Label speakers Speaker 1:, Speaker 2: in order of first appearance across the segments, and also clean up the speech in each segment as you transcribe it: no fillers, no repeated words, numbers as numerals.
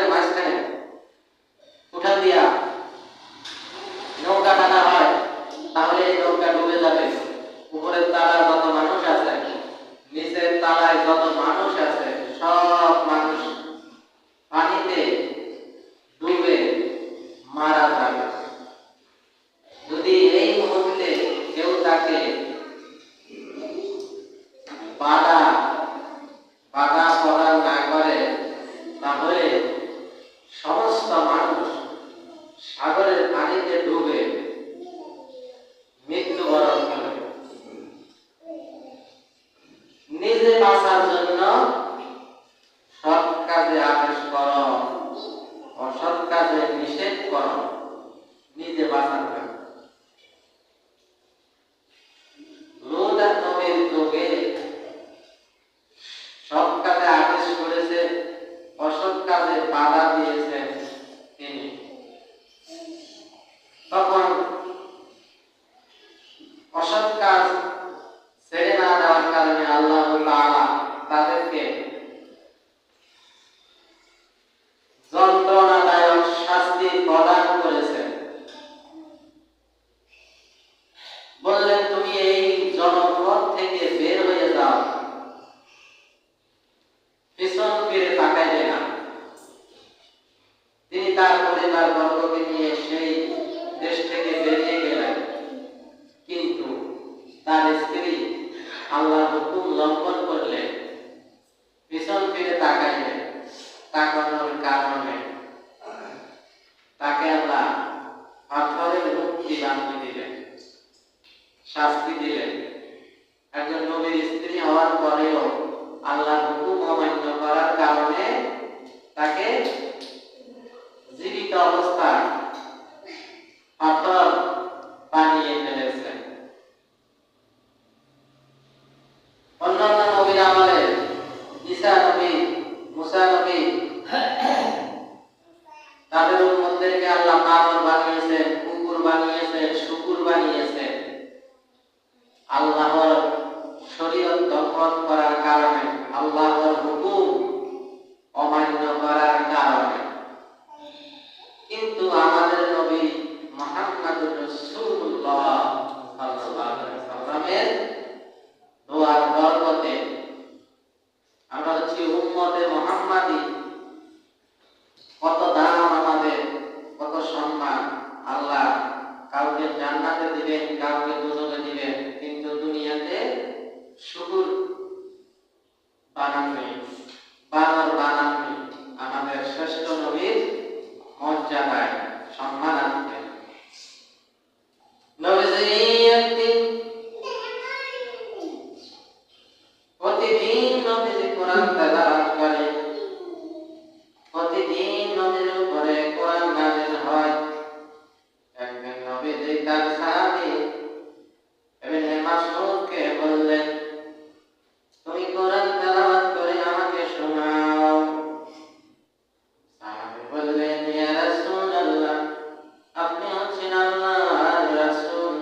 Speaker 1: সাগরের মাঝখানে উঠান দিয়া নৌকা টানা হয়, তাহলে এই নৌকা ডুবে যাবে। উপরের তালায় যত মানুষ আছে, নিচের তালায় যত মানুষ আছে, সব মানুষ পানিতে ডুবে মারা যাবে। যদি এই মুহূর্তে কেউ তাকে বাধা প্রদান না করে, তাহলে সমস্ত মানুষ সাগরের পানিতে ডুবে মৃত্যুবরণ করবে। নিজে বাঁচার জন্য সৎ কাজে আদেশ করো, অসৎ কাজে নিষেধ করো, নিজে বাঁচার জন্য। লূত নবীর যুগে সৎ কাজে আদেশ করেছে, অসৎ কাজে বাধা দিয়েছেন তিনি। তখন অসৎ কাজ ছেড়ে না দেওয়ার কারণে আল্লাহ তাআলা তাদেরকে যন্ত্রণাদায়ক শাস্তি প্রদান করেছেন। বললেন, তুমি এই জনপদ থেকে বের হয়ে যাও, পিছন ফিরে তাকাইবে না। তিনি তার পরিবার বর্গকে নিয়ে সেই দেশ থেকে বেরিয়ে গেলেন, কিন্তু তার স্ত্রী আল্লাহর হুকুম লঙ্ঘন করলেন, পিছন ফিরে তাকাইলেন। তাকানোর কারণে তাকে আল্লাহ পাথরের মুক্তি বানিয়ে দিলেন, শাস্তি দিলেন। একজন নবীর স্ত্রী হওয়ার পরেও আল্লাহর হুকুম অমান্য করার কারণে তাকে জীবিত অবস্থায় পাথর বানিয়ে ফেলেছেন। অন্যান্য নবীর আমলে ঈসা নবী, মুসা নবী, তাদের উম্মতদেরকে আল্লাহ পাগল বানিয়েছেন, কুকুর বানিয়েছেন, শুকুর বানিয়েছেন। আল্লাহর শরীয়ত দখল করার কারণে, আল্লাহর হুকুম অমান্য করার কারণে। কিন্তু আমাদের নবী মুহাম্মদুর রাসূলুল্লাহ সাল্লাল্লাহু আলাইহি ওয়াসাল্লামের দোয়ার বরকতে আমরা হচ্ছি উম্মতে মুহাম্মাদি। কত দাম আমাদের, কত সম্মান। আল্লাহ কাউকে জান্নাতে দিবেন, কাউকে দোজখে দিবেন, কিন্তু দুনিয়াতে শুকুর বানাননি, বানর বানাননি। আমাদের শ্রেষ্ঠ নবীর মর্যাদায় সম্মান আনতে প্রতিদিন নবীজি কোরআন তেলাওয়াত করে, প্রতিদিন নবীর উপরে কোরআন নাযিল হয়। একদিন নবীজি তার সাহাবী ইবনে মাসউদকে বললেন, তুমি কোরআন তেলাওয়াত করে আমাকে শোনাও। সাহাবী বললেন, ইয়া রাসূলুল্লাহ, আপনি হচ্ছেন আল্লাহর রাসূল,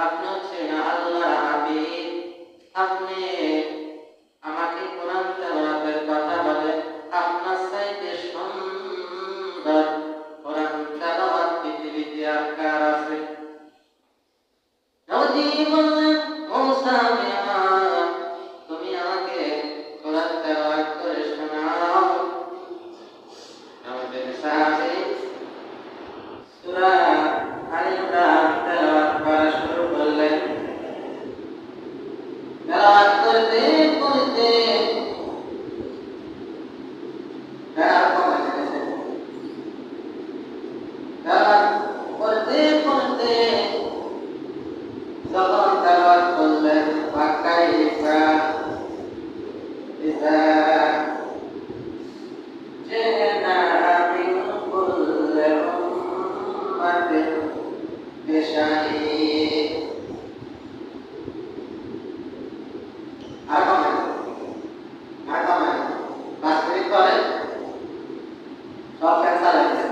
Speaker 1: আপনি হচ্ছেন আল্লাহর হাবিব, আপনি আমাকে কোরআন তেলাওয়াতের কথা বলেন। আপনার চাইতে সুন্দর কোরআন তেলাওয়াত পৃথিবীতে আর কার আছে? নবীজি বললেন, ও সাহাবী আমার, তুমি আমাকে কোরআন তেলাওয়াত করে শোনাও। আমাদের সাহাবী সূরা আলে ইমরান তেলাওয়াত করা শুরু করলেন। তেলাওয়াত করতে করতে যখন তেলাওয়াত করলেন, ফাকাইফা ইযা জিনা মিন কুল্লি উম্মাতিন বিশাহীদ। বাস্তবিক করে সব ক্যান্সার হয়েছে।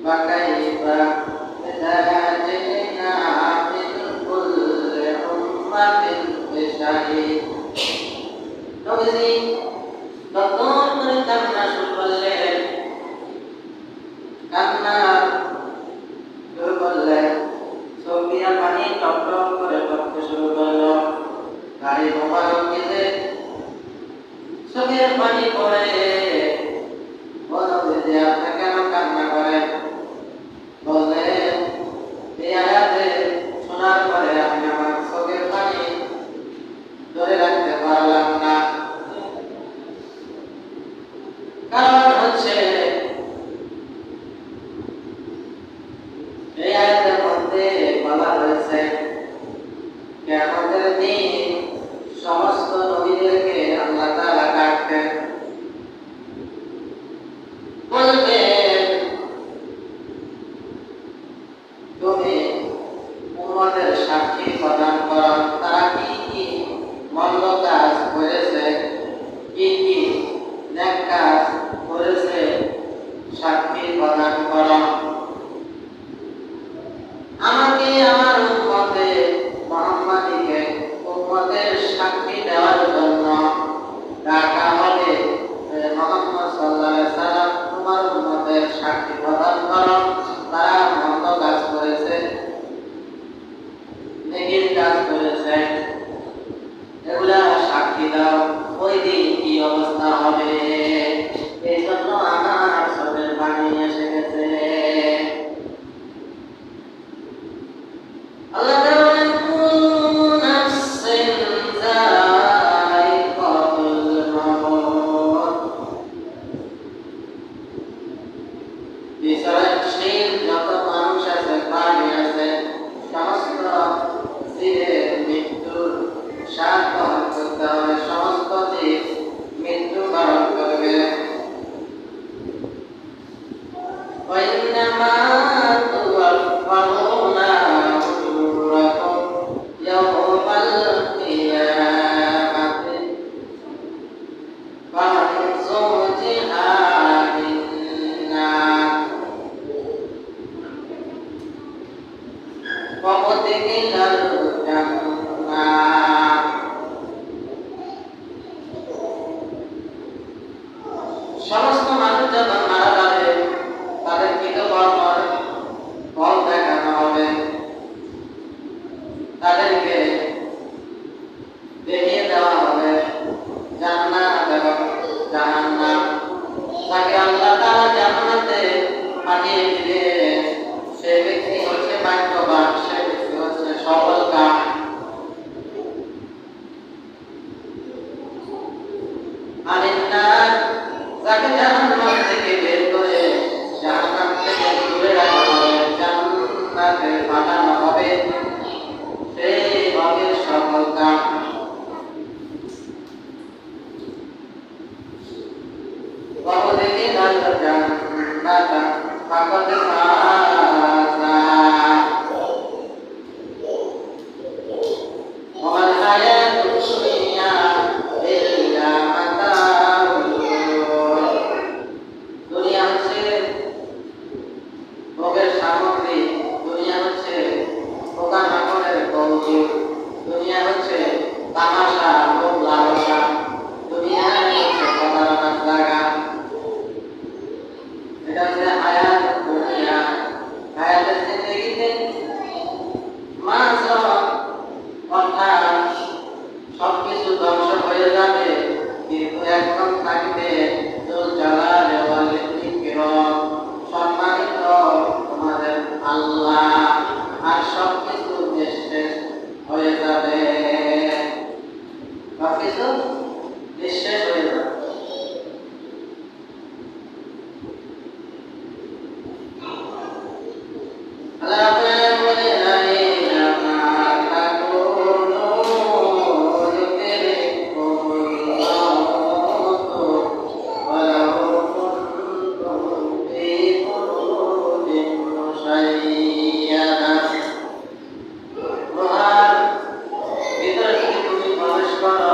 Speaker 1: ফাকাইফা ইযা জিনা মিন কুল্লি উম্মাতিন শাহিদ। নবীজি তখন করে কান্না শুরু করলেন, কান্না শুরু করলেন, চোখ দিয়া পানি টপ টপ করে পড়তে শুরু করলো। গাড়ি মোবারক কেঁদে চোখের পানি পড়ে। ও নবীজি আপনি কেন কান্না করেন? বললেন এই আয়াতে শোনার পরে আমি আমার চোখের পানি ধরে রাখতে পারলাম না। কারণ হচ্ছে এই আয়াতের মধ্যে বলা হয়েছে কিয়ামতের দিন সমস্ত নবীদেরকে আল্লাহ তাআলা ডাকবেন, বলবেন তুমি উম্মতের সাক্ষী প্রদান করো তারা কি কি মন্দ কাজ করেছে, কি কি নেক কাজ করেছে, সাক্ষী প্রদান করো। আমাকে আমার উম্মতে মুহাম্মাদীকে উম্মতের সাক্ষী দেওয়ার জন্য ডাকা হবে। মুহাম্মদ সাল্লাল্লাহু আলাইহি সাল্লাম তোমার উম্মতের সাক্ষী প্রদান করো, তারা মন্দ কাজ করেছে, নেকির কাজ করেছে, এগুলা সাক্ষী দাও। ওই দিন কি অবস্থা হবে? এই জন্য আমার চোখের পানি এসে গেছে। আল্লাহ তাআলা বলেন কুল্লু নাফসিন যায়িকাতুল মাউত। বিচরণশীল যত মানুষ আছে, প্রাণী আছে, সমস্ত জীবের মৃত্যুর স্বাদ গ্রহণ করতে হবে। সমস্ত জীব মৃত্যু বরণ করবে। وإنما توفون أجوركم يوم القيامة فمن زحزح عن النار وأدخل الجنة সমস্ত মানুষ যখন মারা যাবে তাদের কৃতকর্মের ফল দেখানো হবে। তাদেরকে দেখিয়ে দেওয়া হবে জান্নাত এবং জাহান্নাম। তাকে আল্লাহ তাআলা জান্নাতে পাঠিয়ে দিলে সে ব্যক্তি হচ্ছে ভাগ্যবান, সে ব্যক্তি হচ্ছে সফলকাম। আলিন্নার যাকে জাহান্নাম থেকে বের করে জাহান্নাম থেকে দূরে রাখা হবে, জান্নাতে পাঠানো হবে, সেই হবে সফলকাম। وأدخل الجنة فقد فاز وما الحياة الدنيا إلا متاع الغرور। দুনিয়া হচ্ছে ভোগের সামগ্রী, দুনিয়া হচ্ছে পোকামাকড়ের কৌতুক, দুনিয়া হচ্ছে তামাশা, লোভ লালসা, দুনিয়া হচ্ছে প্রতারণার জায়গা। এটা হচ্ছে হায়াত দুনিয়া। হায়াতের জিন্দেগিতে মাঝ অর্থাৎ সবকিছু ধ্বংস হয়ে যাবে, কিন্তু এখন থাকবে জুল জালালি ওয়াল ইকরাম, সম্মানিত তোমাদের আল্লাহ, আর সবকিছু নিঃশেষ হয়ে যাবে, সবকিছু নিঃশেষ হয়ে যাবে। আল্লাহ বলেন আইনামা তাকুনু ইউদরিকুমুল মাউতু ওয়ালাউ কুনতুম ফি বুরুজিন মুশাইয়াদা। গুহার ভিতরে যদি তুমি প্রবেশ করো,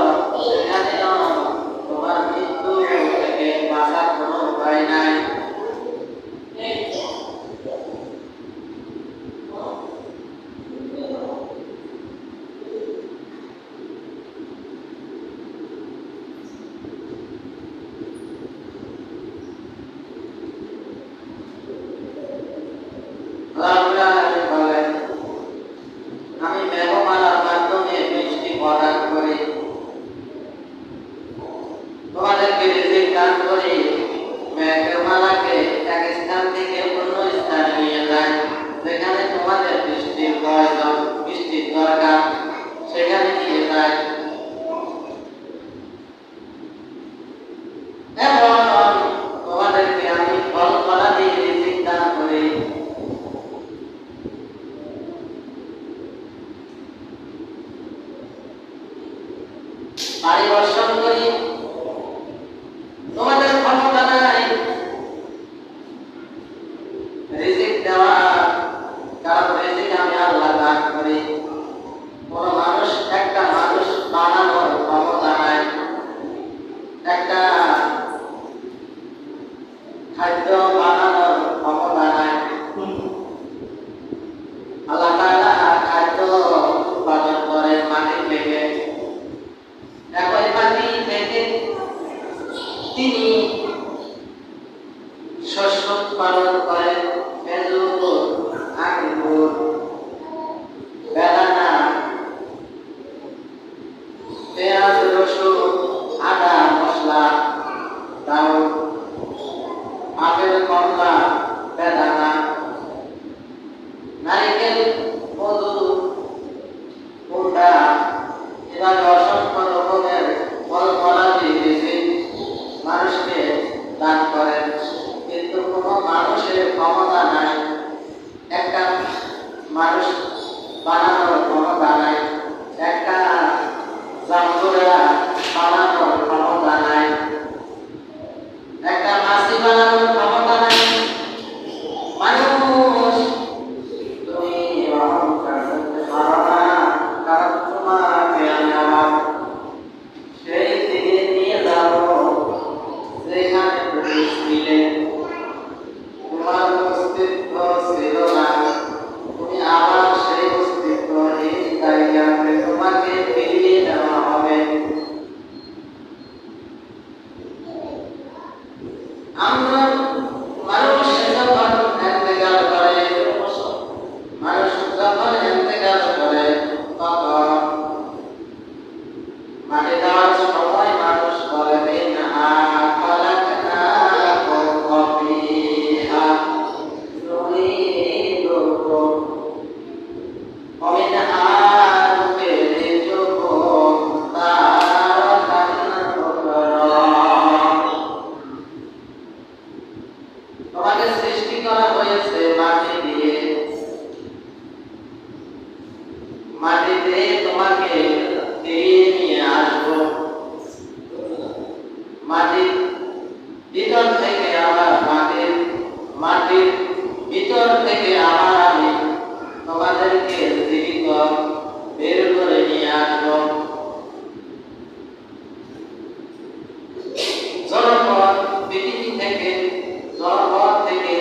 Speaker 1: থেকে অন্য স্থানে নিয়ে যায়, যেখানে তোমাদের বৃষ্টির প্রয়োজন, বৃষ্টির দরকার, সেখানে নিয়ে যায়। এবং তোমাদেরকে আমি ফল ফলা দিয়ে রিজিক দান করি। পানি বর্ষণ করি, তোমাদের ক্ষমতা নাই রিজিক দেওয়া, কারণ রিজিক আমি আল্লাহ দান করি। কোন মানুষ, একটা মানুষ বানানোর ক্ষমতা নাই, একটা খাদ্য বানানোর ক্ষমতা নাই। আল্লাহ তাআলা খাদ্য উৎপাদন করে মাটি থেকে, একই মাটি থেকে তিনি শস্য উৎপাদন করে, খেজুর, আঙ্গুর, বেদানা, পেঁয়াজ, রসুন, আদা, মশলা, ডাউল, আপেল, কমলা, বেদানা, নারিকেল, মধু, কুমড়া, এভাবে অসংখ্য রকমের ফল ফলাদি রিজিক মানুষকে দান করেন। কিন্তু কোনো মানুষের ক্ষমতা নাই, একটা মানুষ বানানোর ক্ষমতা নাই, একটা জাম্বুরা বানানোর ক্ষমতা নাই, একটা মাছি বানানোর ক্ষমতা নাই। মানুষ তুমি অহংকার করতে পারো না, কারণ তোমাকে আমি আমার সেই দিকে নিয়ে যাবো যেখানে তুমি ছিলে। তোমার অস্তিত্ব ছিল না, তুমি আবার সেই অস্তিত্বহীন জায়গাতে তোমাকে ফিরিয়ে নেওয়া হবে। আমরা মানুষ যখন ইন্তেকাল করে, মানুষ যখন ইন্তেকাল করে, তখন মাটি দেওয়ার সময় মানুষ বলে মিনহা খালাকনাকুম ওয়া ফীহা নুঈদুকুম ওয়া মিনহা নুখরিজুকুম তারাতান উখরা। তোমাকে সৃষ্টি করা হয়েছে মাটি দিয়ে, মাটিতে তোমাকে ফিরিয়ে নিয়ে আসবো। মাটির ভিতর থেকে আবার মাটির ভিতর থেকে আবার আমি তোমাদেরকে জীবিত বের করে নিয়ে আসবো। জনপদ পৃথিবী থেকে, জনপদ থেকে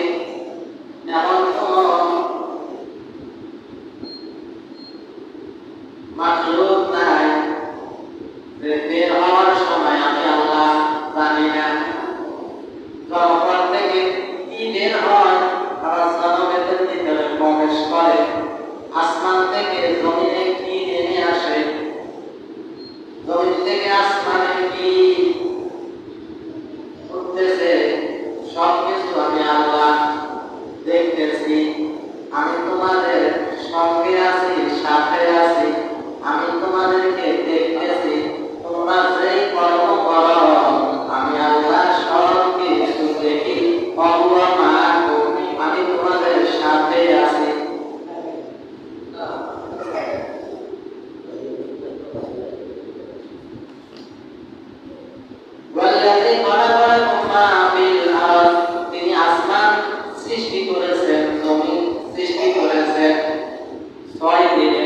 Speaker 1: এমন কোন মাখলুক নাই যে বের হওয়ার সময় আমি আল্লাহ জানি না। জনপদ থেকে কি বের হয়, তারা জনমের ভিতরে প্রবেশ করে। আসমান থেকে জমিনে কি নেমে আসে, জমিন থেকে আসমানে কি উঠতেছে, সবকিছু আমি আল্লাহ দেখতেছি। আমি তোমাদের সঙ্গে আছি, সাথে আছি, আমি তোমাদেরকে দেখতেছি। তোমরা যেই কর্ম করো আমি আল্লাহ সব কিছু দেখি। আমি তোমাদের সাথে আছি। তিনি আসমান সৃষ্টি করেছেন, জমিন সৃষ্টি করেছেন 6 দিনে।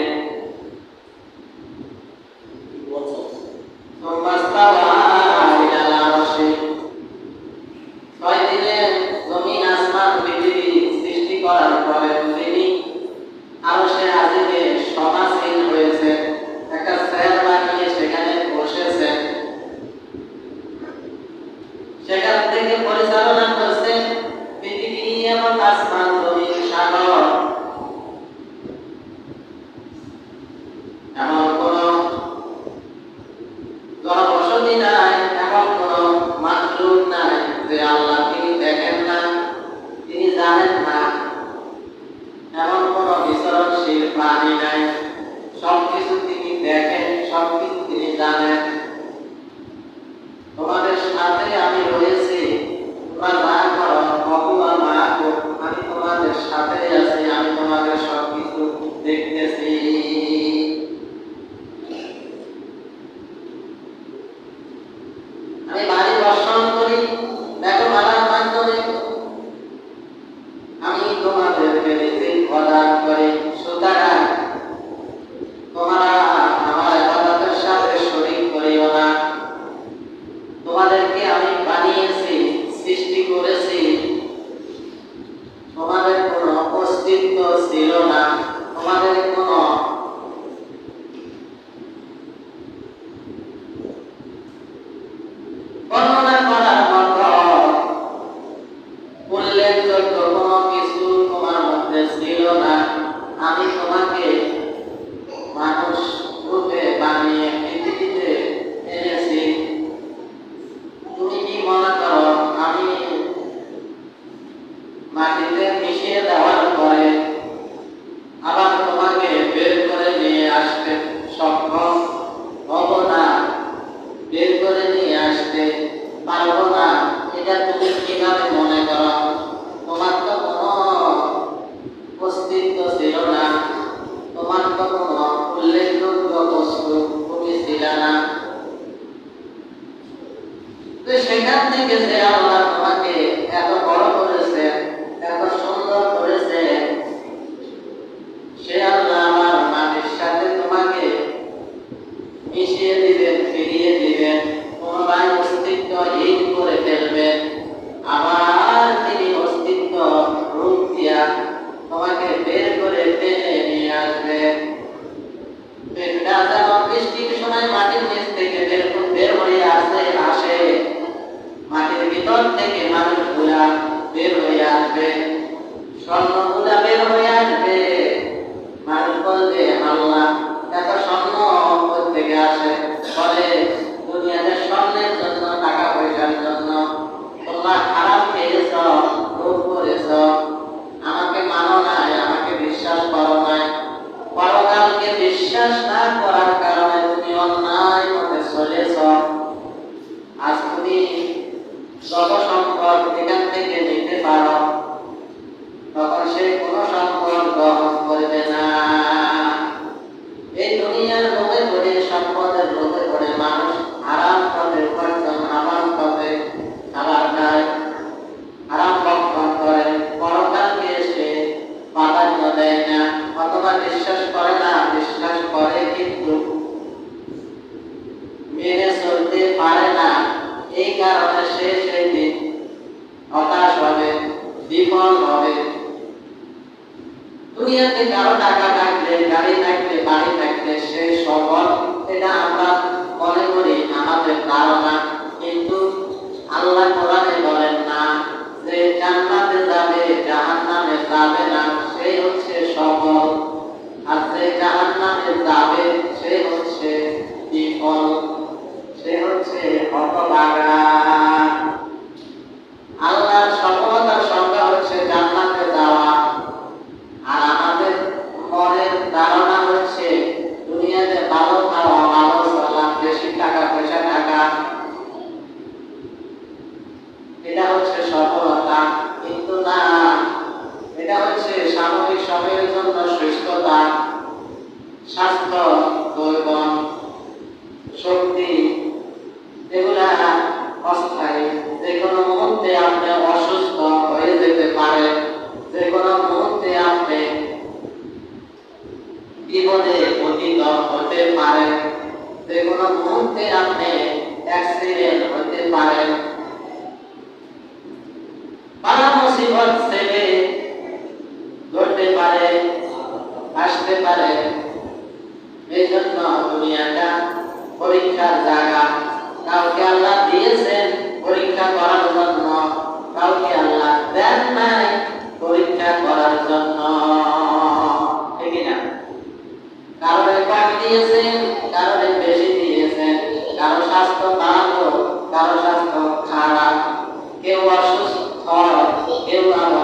Speaker 1: জমিন, আসমান, পৃথিবী সৃষ্টি করার পরে তিনি আরশে আজিমে সমাসীন হয়েছেন, একটা চেয়ার বানিয়ে সেখানে বসেছেন। সেখান থেকে পরিচালনা করছেন পৃথিবী এবং আসমান, জমিন, সাগর। এমন কোন জনবসতি নাই, এমন কোন মাখলুক নাই যে আল্লাহ তিনি দেখেন না, তিনি জানেন না এমন কোন বিচরণশীল প্রাণী নাই। সবকিছু তিনি দেখেন, সবকিছু তিনি জানেন। তোমাদের সাথে আমি রয়েছি, তোমরা না করো অথবা না করো, আমি তোমাদের সাথে আছি, আমি তোমাদের সবকিছু দেখতেছি। আমি বাড়ি বর্ষণ করি মেঘমালার মাধ্যমে, আমি তোমাদেরকে রিজিক প্রদান করি। সুতরাং তোমরা আমার ইবাদতের সাথে শরীক করিও না। তোমাদেরকে আমি বানিয়েছি, সৃষ্টি করেছি, তোমাদের কোনো অস্তিত্ব ছিল না, তোমাদের কোনো বর্ণনা করার মতো উল্লেখযোগ্য কোনো কিছু তোমার মধ্যে ছিল না। আমি তোমাকে মানুষ রূপে বানিয়ে পৃথিবীতে এনেছি। তুমি কি মনে করো আমি মাটিতে মিশিয়ে দেওয়ার পরে আবার তোমাকে বের করে নিয়ে আসতে সক্ষম হব না? বের করে নিয়ে আসতে পারবো না, এটা তুমি কিভাবে মনে করো? তোমার তো কোনো অস্তিত্ব ছিল না, তোমার তো কোনো উল্লেখযোগ্য বস্তু তুমি ছিল না। তো সেখান থেকে যে আল্লাহ তোমাকে এত বড় করেছে, এত সুন্দর করেছে, সে আল্লাহ আমার মাটির সাথে তোমাকে মিশিয়ে দিবেন, ফিরিয়ে দিবেন, পুনরায় অস্তিত্বহীন করে ফেলবেন। আবার তিনি অস্তিত্ব রূপ দিয়া তোমাকে বের করে টেনে নিয়ে আসবেন। যেমন বৃষ্টির সময় মাটির নিচ থেকে বের হয়ে আসে, মাটির ভিতর থেকে মানুষগুলা বের হয়ে আসবে, স্বর্ণগুলা বের হয়ে আসবে। মানুষ বলবে আল্লাহ এত স্বর্ণ থেকে আসে, বলে দুনিয়াতে স্বর্ণের জন্য, টাকা পয়সার জন্য তোমরা খারাপ পেয়েছ, রোগ করেছ, আমাকে মানো নাই, আমাকে বিশ্বাস করো নাই। পরকালকে বিশ্বাস না করার কারণে তুমি অন্যায় পথে চলেছ। আজ তুমি যত সম্পদ এখান থেকে নিতে পারো, তখন সে কোনো সম্পদ গ্রহণ করবে না। এই দুনিয়ার লোভে পড়ে, সম্পদের লোভে পড়ে মানুষ হারাম পথে উপার্জন, হারাম পথে খাবার খায়, হারাম ভক্ষণ করে, পরকালকে সে প্রাধান্য দেয় না অথবা বিশ্বাস করে না। বিশ্বাস করে কিন্তু মেনে চলতে পারে না। এই কারণে সে সেই দিন হতাশ হবে, বিফল হবে। দুনিয়াতে কারো টাকা থাকলে, গাড়ি থাকলে, বাড়ি থাকলে সে সফল, এটা আমরা মনে করি, আমাদের ধারণা। কিন্তু আল্লাহ কোরআনে বলেন না যে জান্নাতে যাবে, জাহান্নামে যাবে না, সে হচ্ছে সফল, আর যে জাহান্নামে যাবে সে হচ্ছে বিফল, সে হচ্ছে হতভাগা। আল্লাহর সফলতার সংজ্ঞা হচ্ছে জান্নাতে যাওয়া, আর আমাদের মনের ধারণা হচ্ছে দুনিয়াতে ভালো খাওয়া, ভালো চলা, বেশি টাকা পয়সা থাকা, এটা হচ্ছে সফলতা। কিন্তু না, এটা হচ্ছে সাময়িক সময়ের জন্য সুস্থতা, স্বাস্থ্য, যৌবন, শক্তি, এগুলা অস্থায়ী। যে কোনো মুহূর্তে আপনি অসুস্থ হয়ে যেতে পারেন, যে কোনো মুহূর্তে আপনি বিপদে পতিত হতে পারেন, যে কোনো মুহূর্তে আপনি অ্যাক্সিডেন্ট হতে পারেন, বালা মুসিবত ছেলে ঘটতে পারে, আসতে পারে। এই জন্য দুনিয়াটা পরীক্ষার জায়গা। কাউকে আল্লাহ দিয়েছেন পরীক্ষা করার জন্য, কাউকে আল্লাহ দেন নাই পরীক্ষা করার জন্য, ঠিক না? কারোর কম দিয়েছেন, কারোর বেশি দিয়েছেন, কারো স্বাস্থ্য ভালো, কারো স্বাস্থ্য খারাপ, কেউ অসুস্থ, কেউ আবার